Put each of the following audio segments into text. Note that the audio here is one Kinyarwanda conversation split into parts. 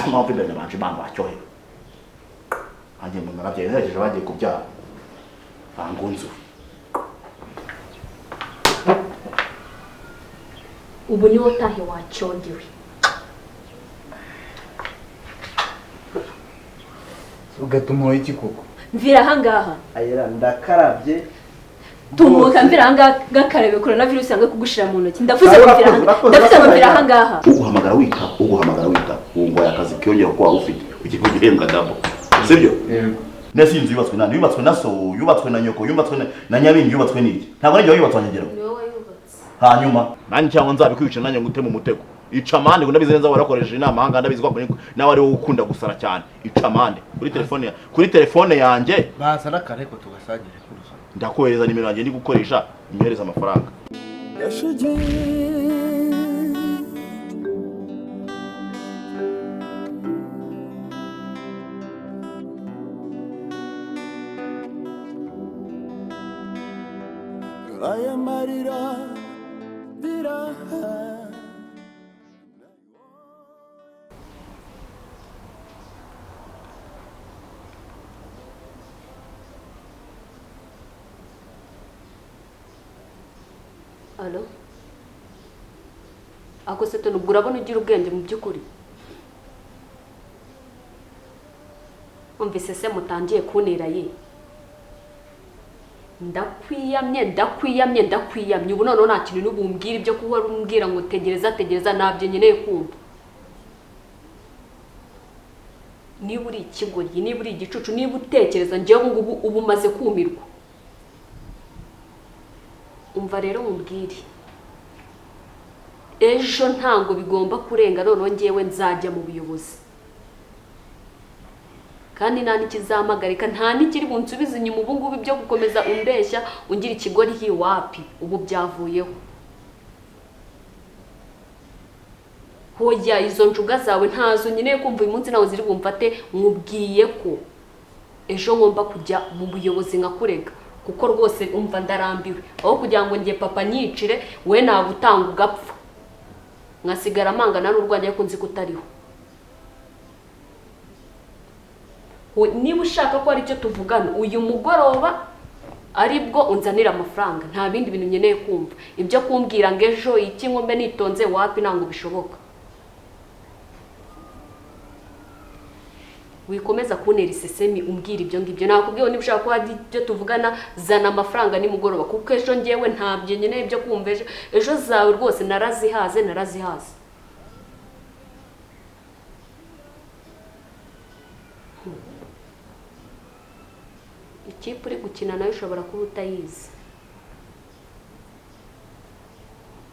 mpamvu imbere nabanje bana bacyohe anje mu nabye hejeje bagiye kubyara bangunzu ubu niho tahe wacyongewe ugatumuho iki koko mvira hangaha ayera ndakarabye tumuka mvira hangaha gakarabe coronavirus yange kugushira mu ntoki ndavuze ngo mvira hangaha uguhamagara wita ngo yakazi kiyongera ko ufite ugiye guhembwa dabo sibyo yego nese inzu yubatswe nande yubatswe na so yubatswe na nyoko yubatswe na nyabingi yubatswe n'iki ntabwo n'ijyo yubatswe nyegero hanyuma nani cyangwa nzabikwica nanye ngute mu mutego icamande ngo ndabize neza warakoresheje inama hanga ndabizi ko nawe ari wowe ukunda gusara cyane icamande kuri telefone yanjye basa nakareko tugasagire kurusa ndakohereza nimero yanjye ndi gukoresha inyohereza amafaranga aya marira biraha Alo ako se tunubura abona ugira ubwenge mu byukuri umvise se mutangiye kunera ye ndakwiyamye ubu none nta kintu n'ubumbwira ibyo kuba rumbwira ngo tegereza nabyo nkeneye kumva niba uri ikigoryi niba uri igicucu niba utekereza njyewe ubu umaze kumirwa umva rero mumbwire ejo ntango bigomba kurenga noneho njyewe nzajya mu buyobozi kandi nta nikizamagarika nta nikiri bunsubiza inyuma ubu ngubu byo gukomeza umbeshya ungira ikigori hiwapi ubu byavuyeho hoya izo njuga zawe ntazo nkeneye kumva uyu munsi nawe ziri bumfate nkubwiye ko ejo ngomba kujya mu buyobozi nkakurega kuko rwose umva ndarambiwe aho kugira ngo ngiye papa nyicire we nagutanga ugapfa ngasigara amangana n'urwanya ariko nzi kutariho niba ushaka ko ari cyo tuvugana uyu mugoroba aribwo unzanira amafaranga nta bindi bintu nkeneye kumva ibyo kumbwira ngo ejo iki ngombe nitonze wapi ntango bishoboka wikomeza kunera isesemi umbwira ibyo ngibyo nakubwiye niba ushaka ko hari ibyo tuvugana zana amafaranga nimugoroba kuko ejo ngewe ntabyo nkeneye ibyo kumva ejo zawe rwose narazihaze ikipe uri gukina nayo ushobora kuba utayizi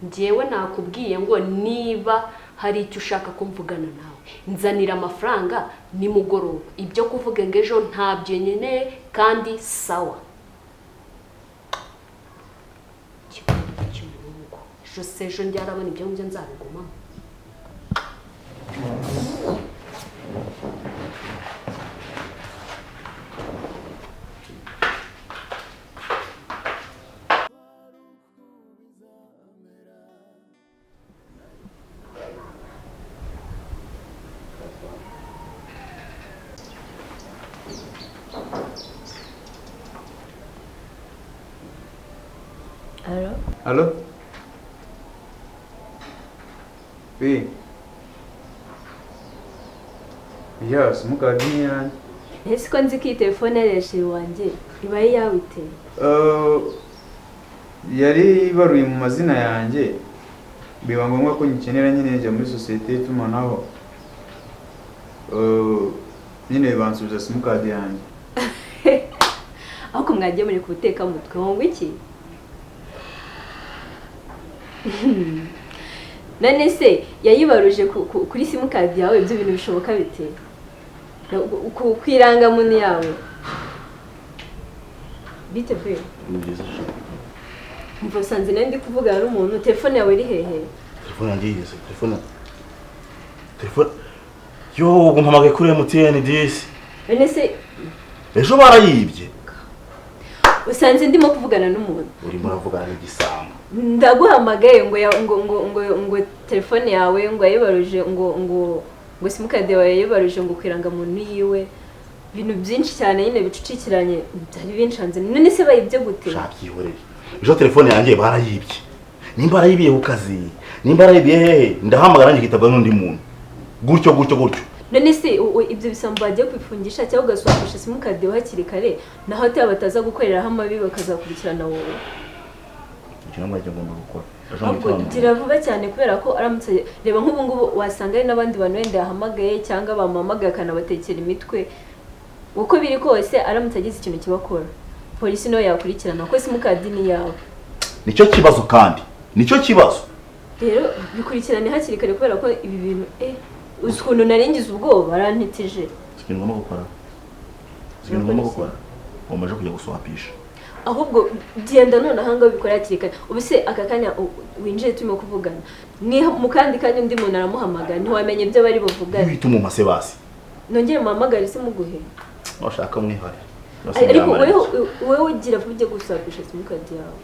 njyewe nakubwiye ngo niba hari icyo ushaka ko mvugana nawe nzanira amafaranga nimugoroba ibyo kuvuga ngo ejo ntabyo nkeneye kandi sawa ejo njyarabona ibyo ngibyo nzabigumamo Allô? Oui. Yes, mukadi yanjye. ese ko nzi ko iyi telefone yareshe wanjye iba yawe iteye yari baruye mu mazina yanjye biba ngombwa ko nyikenera nyine njya muri societe y'itumanaho nyine bansubiza simukadi yanjye ahubwo mwagiye muri kubuteka mutwe ngo iki none se yayibaruje kuri simukadi yawe ibyo bintu bishoboka bite ku irangamuntu yawe bite pe mva usanze nawe ndi kuvugana n'umuntu telefone yawe iri hehe telefone yanjye yigeze telefone yo gumpamagaye kuri MTN disi none se ejo barayibye usanze ndimo kuvugana n'umuntu urimo uravugana n'igisambo ndaguhamagaye ngo telefone yawe ngo yayibaruje ngo ngo simukadi yawe yayibaruje ngo kwiranga muntu yiwe ibintu byinshi cyane nyine bicucikiranye byari binshanze none se bayibye gute shabyihorere ejo telefone yanjye barayibye nimba arayibiye ku kazi nimba arayibiye hehe ndahamagara nanjye kitabwa n'undi muntu gutyo none se ibyo bisambo bagiye kwifungisha cyangwa ugaswapisha simukadi hakiri kare na hoteli bataza gukoreraho amabi bakazakurikirana wowe ikintu mwajya ngomba gukora ahubwo gira vuba cyane kubera ko aramutse reba nk'ubu ngubu wasanga hari n'abandi bantu wenda yahamagaye cyangwa bamuhamagaye akanabatekera imitwe uko biri kose aramutse agize ikintu kibakora polisi nawe yakurikirana kuko simukadi ni yawe nicyo kibazo kandi nicyo kibazo rero bikurikirane hakiri kare kubera ko ibi bintu uzi ukuntu narengize ubwoba barantitije ikintu ngomba gukora umaze kujya guswapisha ahubwo genda none ahanga bikora hakiri kare ubu se aka kanya winjiye turimo kuvugana mu kandi kanya undi muntu aramuhamagara ntiwamenye ibyo bari buvugane bita mu mase basi nongere muhamagare se muguhe washaka mwihare ariko wowe ugira ujye guswapisha simukadi yawe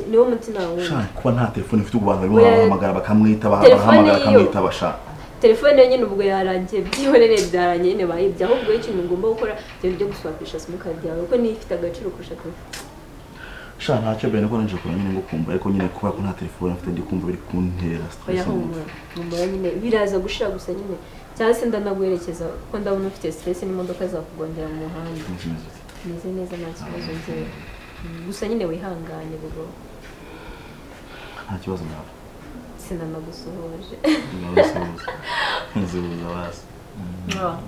niwo mutima wawe kuba nta telefone ufite ubu bantu barimo bahamagara bahamagara akamwitaba sha telefone nyine ubwo yarangiye byihorere byarangiye nyine bayibye ahubwo ikintu ngomba gukora byo guswapisha simukadi yawe kuko niyo ifite agaciro kurusha telefone sha ntacyo bene ko nje kura nyine ngo kumva ariko nyine kuba ko nta telefone mfite ndi kumva biri kuntera stress oya nyine biraza gushira gusa nyine cyangwa se ndanaguherekeza kuko ndabona ufite stress n'imodoka zakugondera mu muhanda meze neza nta kibazo nzera gusa nyine wihanganye bugo nta kibazo nawe sinanagusohoje nzibuza basi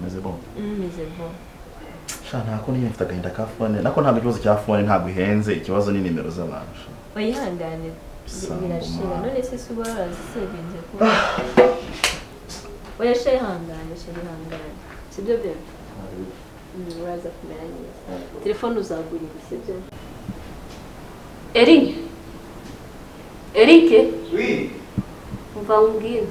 meze bon sha ntako niyo mfite agahinda ka phone nako ntabwo ikibazo cya phone ntabwo ihenze ikibazo ni nimero z'abantu wihangane birashira none se suba arazisevinze ko oya shihangane sibyo byo uraza kumera neza telefone uzagurira sibyo Eric oui umva umbwire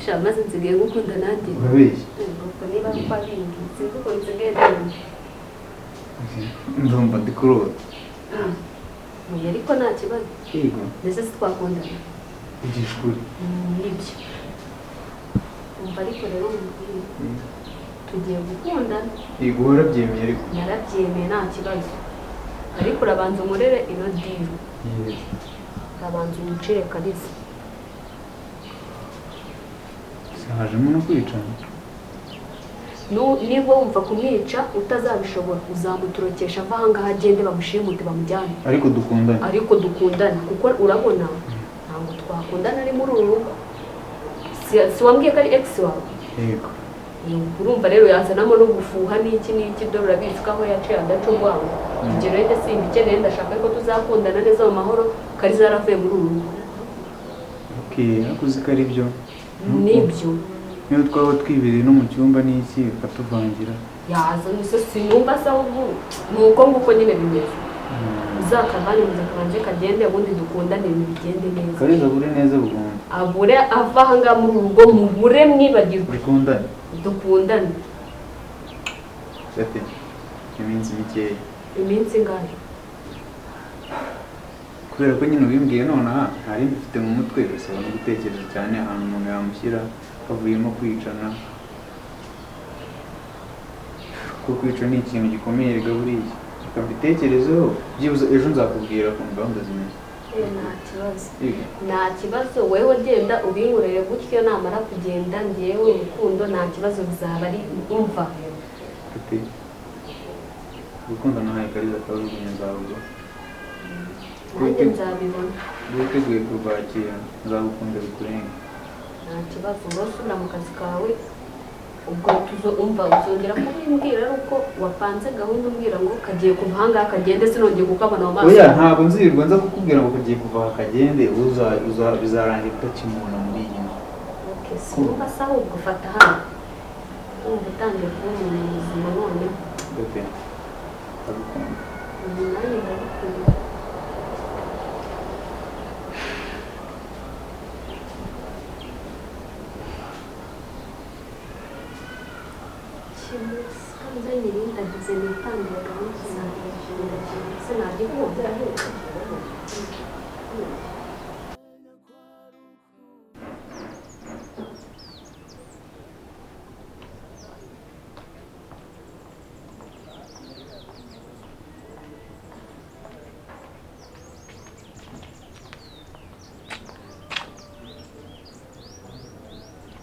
sha maze nsigaye gukunda nanjye urabeshya ubwo niba twabingi sinzi uko nsigaye ndumva ndi kurota ariko nta kibazo yego ndetse twakundana igishuri nibyo umva ariko rero umbwire tugiye gukundana yego warabyemeye ariko narabyemeye nta kibazo ariko urabanza umurere ino diru urabanza umucire kalisa hajemo no kwicana niba wumva kumwica utazabishobora uzamuturokesha ava ahangaha agende bamushimute bamujyane ariko dukundane kuko urabona ntabwo twakundana ari muri uru rugo si wambwiye ko ari ex wawe yego urumva rero yazanamo no gufuha n'iki dore urabizi ko aho yaciye adaca urwango ibyo rero simba ikeneye ndashaka ko tuzakundana neza mu mahoro kari zaravuye muri uru rugo nakuzi ko ari byo nibyo niyo twaba twibereye no mu cyumba n'iki bikatuvangira yaza nise sinumva se ahubwo nuko nguko nyine bimeze uzakavane muzakabanje kagende ubundi dukundane ibintu bigende neza kariza bure neza bugomba abure ava ahangaha muri uru rugo mubure mwibagirwe dukundane ati iminsi mikeya iminsi ingahe kubera ko nyine ubimbwiye nonaha ntari mbifite mu mutwe bisaba no gutekereza cyane ahantu umuntu yamushyira kavuyemo kwicana kuko kwica ni ikintu gikomeye rega buriya ukabitekerezeho byibuze ejo nzakubwira ku gahunda zimeze nta kibazo wowe genda ubinkorere gutyo namara kugenda ngewe urukundo nta kibazo bizaba ari umva urukundo nahaye kariza karugunya nzarugo nanjye nzabibona witeguye kurwakira nzagukunda bikurenga nta kibazo urasubira mu kazi kawe ubwo umva uzongera kubimbwira ari uko wapanze gahunda umbwira ngo kagiye kuva ahangaha kagende sinongeye kukabona mu maso oya ntabwo nzirirwa nza kukubwira ngo kagiye kuva aha kagende bizarangira utakimubona muri iyi nzu sinumva se ahubwo ufata hano wumva utangiye kubona umuntu muzima none ndagukunda nanjye ndagukunda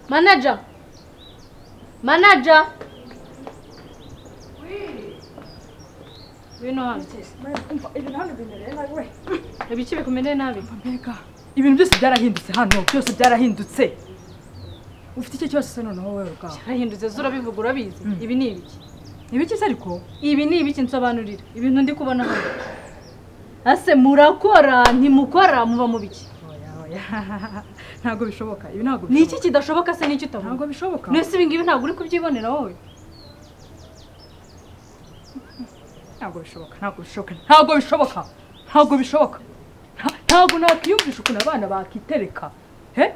Manager. Manager. Bino hano. Ibintu hano bimereye nabi we. Ibice bikumereye nabi. Mbega ibintu byose byarahindutse hano, byose byarahindutse. Ufite icyo cyose se noneho wowe ubwawe. Byarahindutse zura bivuga urabizi. Ibi ni ibiki? Ibiki se ariko? Ibi ni ibiki nsobanurira. Ibintu ndi kubona hano. Ase murakora ntimukora muba mu biki? Ntabwo bishoboka. Ibi ntabwo Ni iki kidashoboka se n'icyo utabona? Ntabwo bishoboka. Nese ibi ngibi ntabwo uri kubyibonera wowe. Ntabwo bishoboka. Ntabwo bishoboka. Ntabwo bishoboka. Ntabwo nakiyumvisha ukuntu abana bakitereka. He?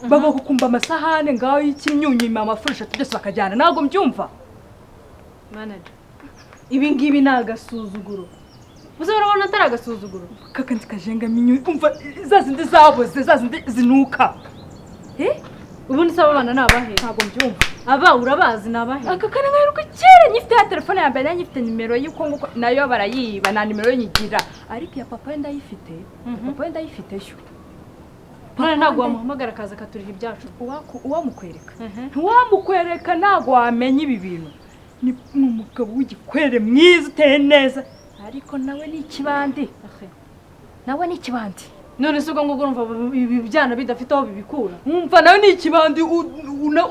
Baba kukumba amasahane ngaho y'ikimyunyima amafurisha byose bakajyana. Ntabwo mbyumva. Manager. Ibi ngibi ni agasuzuguro. Uzi urabona atari agasuzuguro? Kakandi kajenga minyu umva zazindi zaboze zazindi zinuka. Ubundi saba abana nabahe? Ntabwo mbyumva. Aba urabazi nabahe? Aka kana ngaruka kera nyifite ya telefone ya mbere nyifite nimero y'uko nguko nayo barayiba na nimero nyigira. Ariko ya papa ndayifite. Papa ndayifite yo. None ntabwo wamuhamagara akaza katuriha ibyacu. Uwamukwereka. Ntiwamukwereka ntabwo wamenya ibi bintu. Ni umugabo w'igikwere mwiza uteye neza. Ariko nawe ni ikibandi. Nawe ni ikibandi. None se ubwo ngubwo urumva ibi byana bidafite aho bibikura. Umva nawe ni ikibandi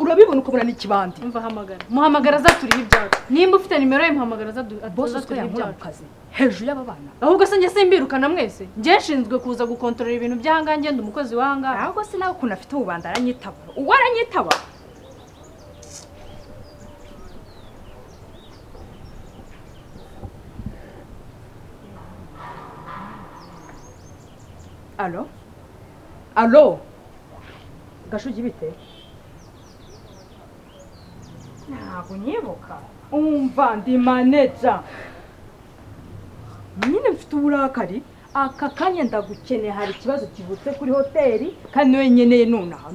urabibona ukabona ni ikibandi. Umva hamagara. Muhamagara azaturiha ibyacu. Nimba ufite nimero ye muhamagara azaturiha ibyacu. Hejuru y'aba bana. Ahubwo se njye simbirukana mwese. Njye nshinzwe kuza gukontorora ibintu by'ahanga ngenda umukozi w'ahanga. Ahubwo se nawe ukuntu afite ububanda aranyitaba. Uwaranyitaba. Alo? Gashugi bite? Ntabwo nyibuka. Umva ndi manager. Nyine mfite uburakari. Aka kanya ndagukeneye hari ikibazo kivutse kuri hoteli kandi we nyeneye nonaha.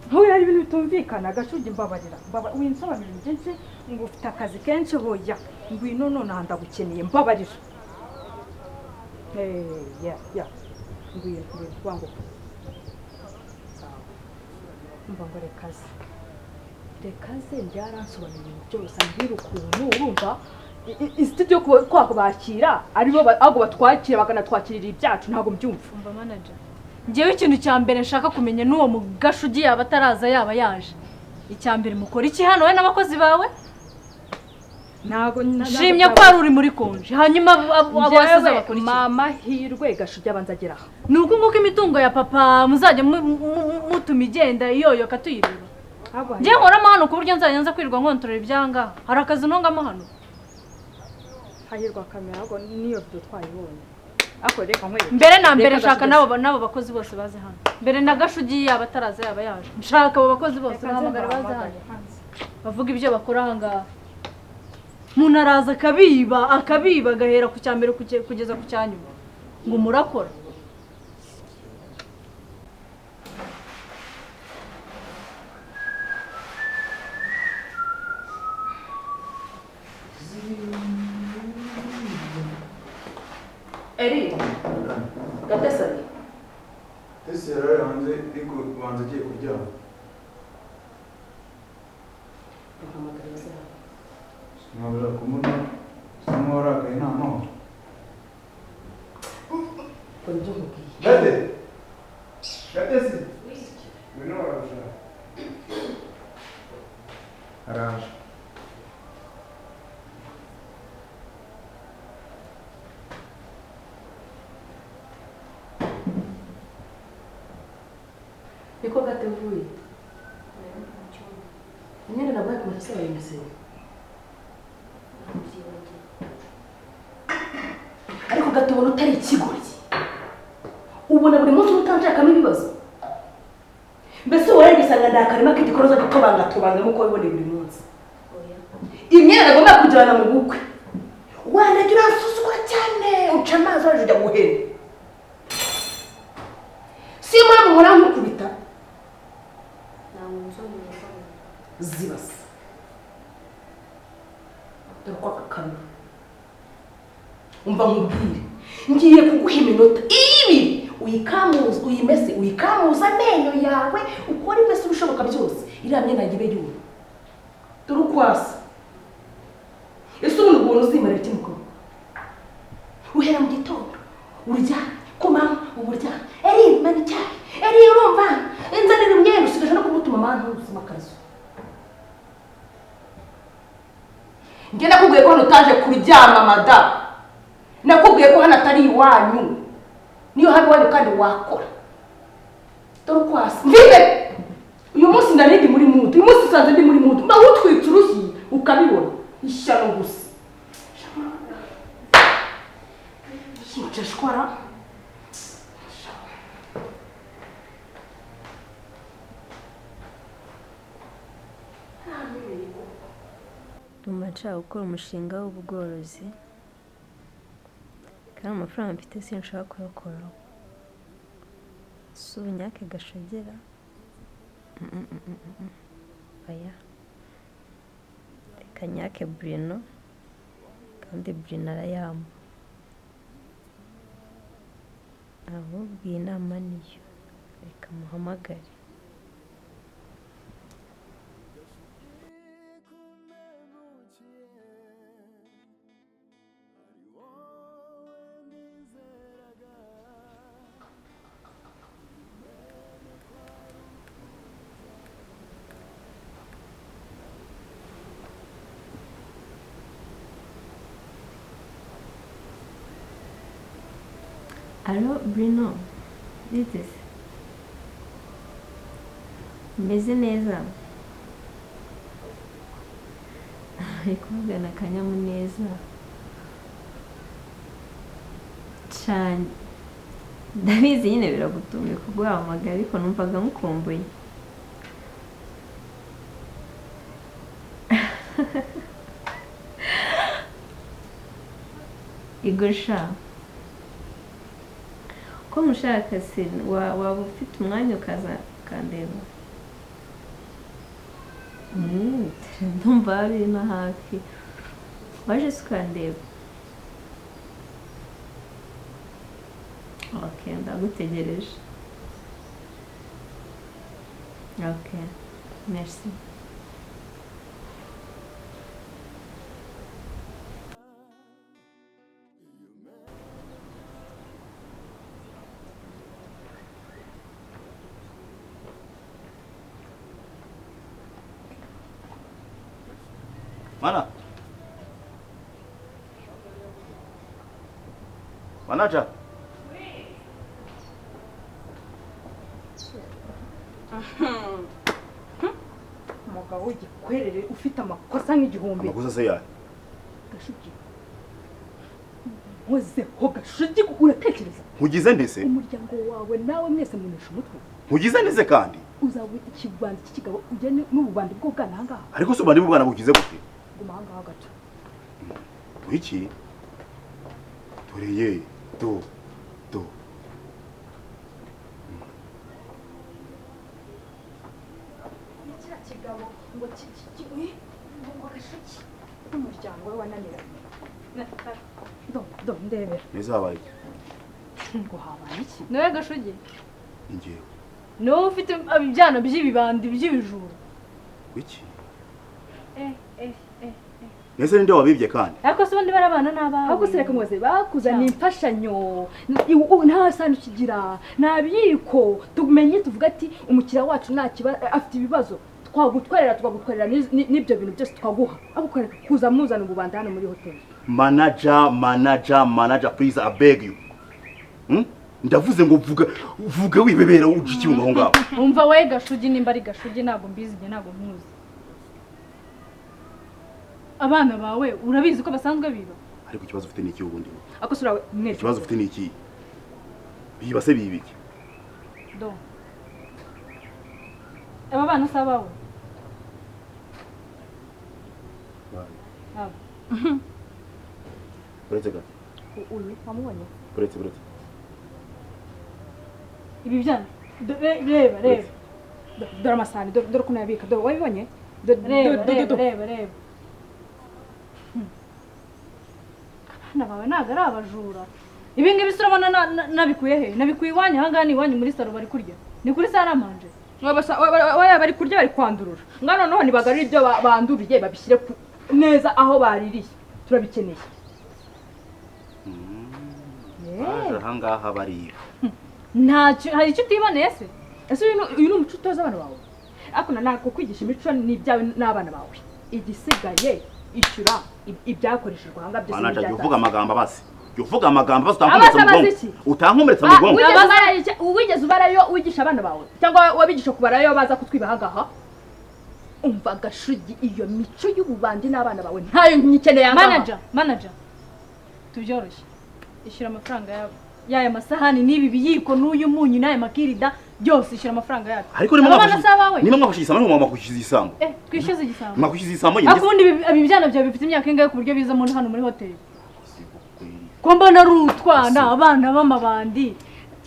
Ntuye hari ibintu bitumvikana Gashugi mbabarira. Winsaba ibintu byinshi ngo ufite akazi kenshi hoya. Ngwino nonaha ndagukeneye mbabarira. Yeah. Ngwino wangu. Mba ngo rekaze byaransobanuriye byose ambira ukuntu urumva studio kwako bakira aribo ago batwakira bakanatwakirira ibyacu ntago mbyumva. Umva manager. Ngewe ikintu cya mbere nshaka kumenya n'uwo mugashugi yaba ataraza yaba yaje. Icya mbere mukora iki hano we n'abakozi bawe? Ntago nshimye ko ari uri muri konje. Hanyuma abasize bakora iki? Mama hirwe Gashugi abanzagera. Nuko nguko imitungo ya papa muzajya mutuma igenda iyoyoka tuyireba. Nje nkoramo hano ku buryo nzajya nza kwirirwa nkontorera ibyanga. Hari akazi ntongamo hano. Hahirwa kamera ngo niyo byo twayibonye. Ako reka nkwe. Mbere na mbere nshaka nabo bakozi bose baze hano. Mbere na Gashugi yaba ataraza yaba yaje. Nshaka abo bakozi bose bahamagara baze hano. Bavuga ibyo bakora hanga. Umuntu araza akabiba agahera ku cyambere kugeza ku cyanyuma ngo murakora. Eri gatesani Tesera hanze iko banza agiye kuryama. Mwabura kumuna samora kai na no. Gade si Wino arasha Arasha Niko gatevuye nyine nabaye ku masasa ya imise ariko gatubona utari ikigoryi ubona buri munsi utanshakamo ibibazo mbese wowe gisanga ndakarima k'igikoroza gutobanga nk'uko wiboneye buri munsi imyenda agomba kujyana mu bukwe wanagira urasuzugura cyane uca amazi waje ujya guhera si mpamvu nkora nkukubita zibasa dore ko aka kanwa umva nkubwire ngiye kuguha iminota ibiri uyikamuza uyimese uyikamuza amenyo yawe ukora imese ibishoboka byose iriya myenda ibe yumva dore ukwasa ese ubundi ubuntu uzimara iki mukobwa uhera mu gitondo urya ku manywa uburya eri mani icyayi eri urumva inzanira imyenda usigaje no kumutuma amantu ubuzima akazu njye nakubwiye ko hano utaje kuryama mada nakubwiye ko hano atari iwanyu niyo haba iwanyu kandi wakora dore ukwasa mvibe uyu munsi ndarindi muri mudu uyu munsi usanze ndi muri mudu mba wutwitse urushyi ukabibona ishyano gusa nshashwara ndumva nshaka gukora umushinga w'ubworozi kandi amafaranga mfite sinshaka kuyakoraho si ubunyake gashogera oya reka nyake Bruno kandi Bruno arayamba ahubwo iyi nama niyo reka muhamagare Alo Bruno, biteze meze neza ari kuvugana akanyamuneza cyane ndabizi nyine biragutumye kuguhamagara ariko numvaga mukumbuye igosha ko mushaka se waba ufite umwanya ukaza kandeba ndumva biri no hafi waje se ukandeba ok ndagutegereje ok merci Mana? Manaja? umugabo w'igikwerere ufite amakosa nk'igihumbi. Amakosa se yayo? Gashugi. Nkozeho Gashugi uratekereza? Nkugize ndese? Umuryango wawe nawe mwese munesha umutwe. Nkugize ndese kandi? Uzabwita ikibandi cy'ikigabo ujyane n'ububandi bwo bwana hangaha. Ariko se ubandi bwana bugize gute? Guma hangaha gato. Wiki? Toreye, do. Kigabo ngo kiki ngo Gashugi umuryango we wananiranye. Ndebera. Nezabaye. Ngo habaye iki? Noye Gashugi. Ingiye. No ufite ibyana by'ibibandi by'ibijuru. Wiki? Nese ninde wabibye kandi? Ariko se ubundi barabana n'abawe. Ahubwo sereka mwoze bakuzaniye imfashanyo. Nta sano kigira. Nabiko tumenye tuvuga ati umukira wacu nta kiba afite ibibazo. Twagutwerera n'ibyo bintu byose twaguha. Ahubwo kuza muzana ububanda hano muri hotel. Manager, please, I beg you. Ndavuze ngo vuga wibebera ujiki mu ngaho. Umva we Gashugi nimba ari Gashugi ntabwo mbizi ntabwo nkuzi. Abana bawe urabizi ko basanzwe biba. Ariko ikibazo ufite n'iki ubundi? Ako sura mwe. Ikibazo ufite n'iki? Biba se bibiki? Do. Aba bana sabawe. uretse gato uyu wamubonye uretse ibi byana reba dore amasahani dore ukuntu yabika dore wabibonye reba abana bawe ntabwo ari abajura ibi ngibi se urabona nabikuye he nabikuye iwanyu ahangaha ni iwanyu muri saro bari kurya ni kuri saramanje bari kurya bari kwandurura ngano noneho nibagarura ibyo banduriye babishyire neza aho baririye turabikeneye baje ahangaha bariya ntacyo hari icyo utiboneye se ese uyu ni umuco utoza abana bawe ariko ntabwo kwigisha imico n'ibyawe n'abana bawe igisigaye ishyura ibyakoreshejwe aha ngaha byose n'ibyatanzwe uvuga amagambo basi uvuga amagambo basi utankomeretsa mu bwonko wigeze ubarayo wigisha abana bawe cyangwa wabigisha kubarayo baza kutwiba aha ngaha umva gashugi iyo mico y'ububandi n'abana bawe ntayo nyikeneye aha ngaha manager tubyoroshye ishyura amafaranga yabo yaya masahani n'ibi biyiko n'uyu munyu n'aya makirida byose ishyura amafaranga yabo ariko niba mwafashe igisambo mama kwishyuza igisambo twishyuze igisambo mwakwishyuza igisambo nyine akundi ibi byana byawe bifite imyaka ingahe ku buryo biza hano muri hoteli ko mbona ari utwana abana b'amabandi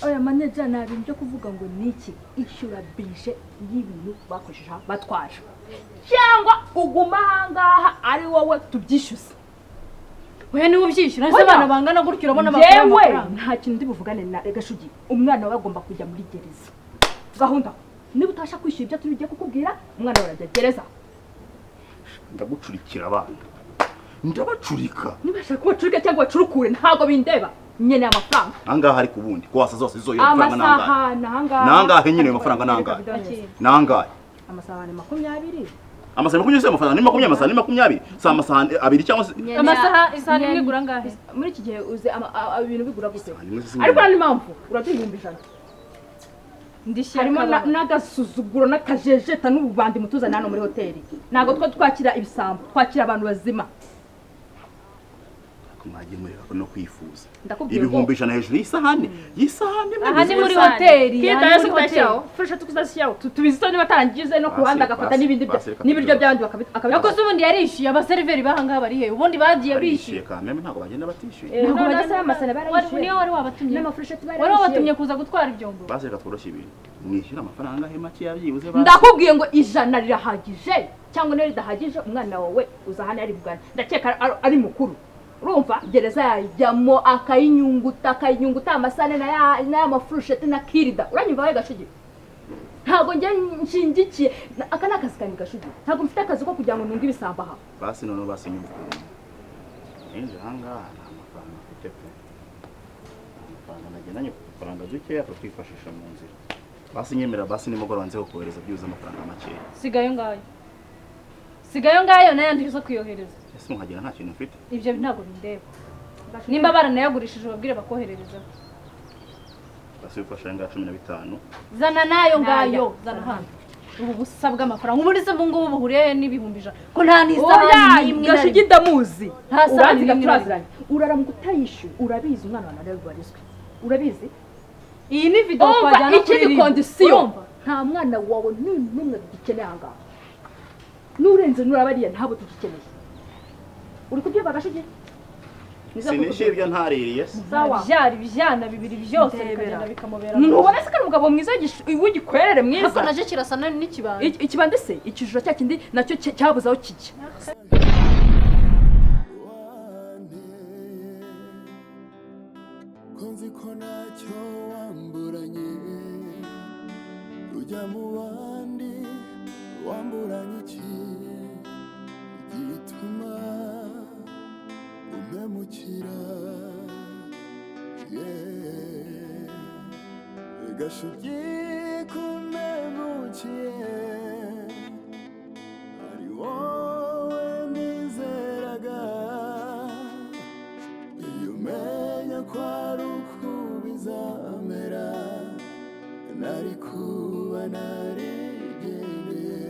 oya manager nta bintu byo kuvuga ngo niki ishyura bije y'ibintu bakoresheje batwaje cyangwa uguma aha ngaha ari wowe tubyishyuza oya niwe ubyishyura ese abana bangana gutyo urabona amafaranga nta kintu ndi buvugane na Gashugi umwana we agomba kujya muri gereza gahunda niba utasha kwishyura ibyo turi bigiye kukubwira umwana we arajya gereza ndagucurikira abana ndabacurika niba ashaka kubacurika cyangwa bacurukure ntabwo bindeba nyene amafaranga angaha ari kubundi ko wasa zose izo amafaranga nangahe nyine amafaranga nangahe amasahani 20 amasahani 20 amafaranga ni 20 amasahani 20 sa amasahani abiri cyangwa amasahani imwe igura ngahe muri iki gihe uze ibintu bigura gute ariko nani mpamvu uratuyimbijana harimo n'agasuzuguro n'akajejeta n'ububandi mutuzana hano muri hoteli ntabwo twakira ibisambo twakira abantu bazima mwagiye muri no kwifuza ibihumbi 100 hejuru y'isahani aha ni muri hoteli kitayase kudashyiraho fresha tukuzashyiraho tubizi niba tarangize no kuhanda agafata n'ibindi n'ibiryo by'abandi bakabita yakoze ubundi yarishyuye abaseriveri bahanga bari he ubundi bagiye bishyuye kameme ntabwo bagenda batishyuye ntabwo bagenda amasana barayishyuye niyo wari wabatumye n'amafresha wari wabatumye kuza gutwara ibyombo basi reka tworoshye ibintu mwishyura amafaranga he make yabyibuze ndakubwiye ngo ijana rirahagije cyangwa niyo ridahagije umwana wawe uzahana ari bugana ndakeka ari mukuru urumva gereza yajyamo akayinyunguta amasane n'aya mafurusheti na kirida uranyumva we Gashugi ntabwo njye nshingikiye aka ni akazi kanjye Gashugi ntabwo mfite akazi ko kugira ngo nunge ibisambo aha basi none basi nyumva inje ahangaha nta mafaranga mfite pe amafaranga nagendanye ku mafaranga dukeya twifashisha mu nzira basi nyemera basi nimugoroba nze kohereza byuze amafaranga makeya sigayo ngayo nayandi zo kuyohereza ese muhagira nta kintu mfite ibyo ntabwo bindeba nimba baranayagurishije babwire bakoherereza basi bifasha nga 15 zana nayo ngayo zana hano ubu busa bw'amafaranga ubundi se bungu buhuriye n'ibihumbi 100 ko nta n'isahani imwe Gashugi ndamuzi nta sahani turaziranye uraramuka utayishyuye urabizi umwana wa nawe barizwe urabizi iyi ni video twajyana kuri kondisiyo nta mwana wawe n'umwe dukeneye aha ngaha nurenze nurabariya ntabwo tugikeneye uri kubyumva Gashugi sinishibye ntaririye sawa byana bibiri byose bikagenda bikamubera ntubona se ko umugabo mwiza w'igikwerere mwiza ariko naje kirasana n'ikibanda ikibande se ikijuro cya kindi nacyo cyabuze aho kijya konzi ko nacyo wamburanye ujya mu bandi wamburanye iki gituma umpemukira Gashugi kumpemukiye ari wowe nizeraga iyo umenya ko ari uko bizamera nari kuba narigendeye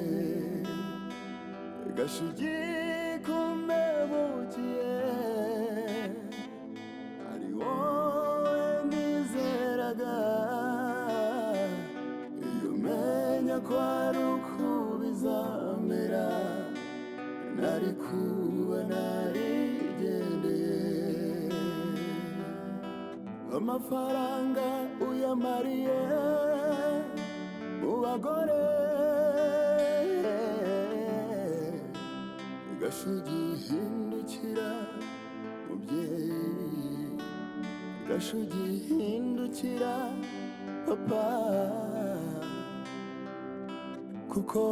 Gashugi kumpemukiye ari wowe nizeraga iyo umenya ko ari uko bizamera nari kuba amafaranga uyamariye mu bagore Gashugi hindukira mubyeyi Gashugi hindukira papa kuko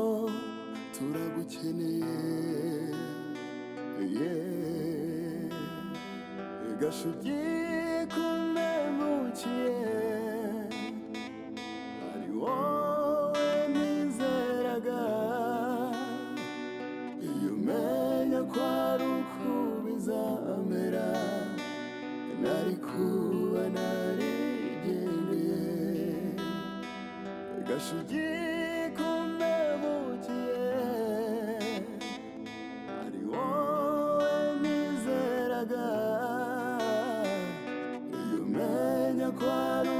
turagukeneye Gashugi kumpemukiye ari wowe nizeraga iyo umenya ko ari uko bizamera nari kuba narigendeye Gashugi kumpemukiye ari wowe nizeraga iyo umenya ko ari